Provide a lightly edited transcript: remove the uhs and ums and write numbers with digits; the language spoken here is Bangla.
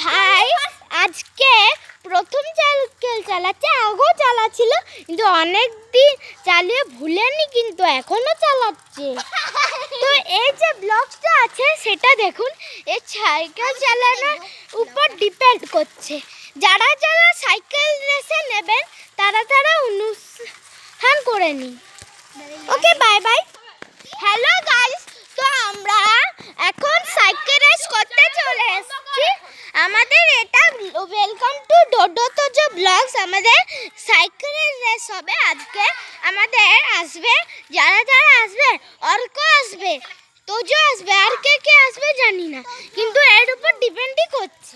ভাই আজকে প্রথম সাইকেল চালাচ্ছে, আগেও চালাচ্ছিল কিন্তু অনেক দিন চালিয়ে ভুলেনি, কিন্তু এখনো চালাচ্ছে। তো এই যে ব্লগটা আছে সেটা দেখুন, এই সাইকেল চালানোর উপর ডিপেন্ড করছে। যারা যারা সাইকেল রেসে নেবেন তারা তারা অনুষ্ঠান করে নিন। ওকে, বাই বাই। হ্যালো গাইস, তো আমরা এখন সাইকেল রেস করতে চলে এসেছি। আমাদের এটা welcome to Dodo Tojo blogs. আমাদের সাইকেলের রেস হবে আজকে। আমাদের আসবে, যারা যারা আসবে, অর্ক আসবে, তোজো আসবে, আর কে কে আসবে জানি না, কিন্তু এর উপর ডিপেন্ডই করছে।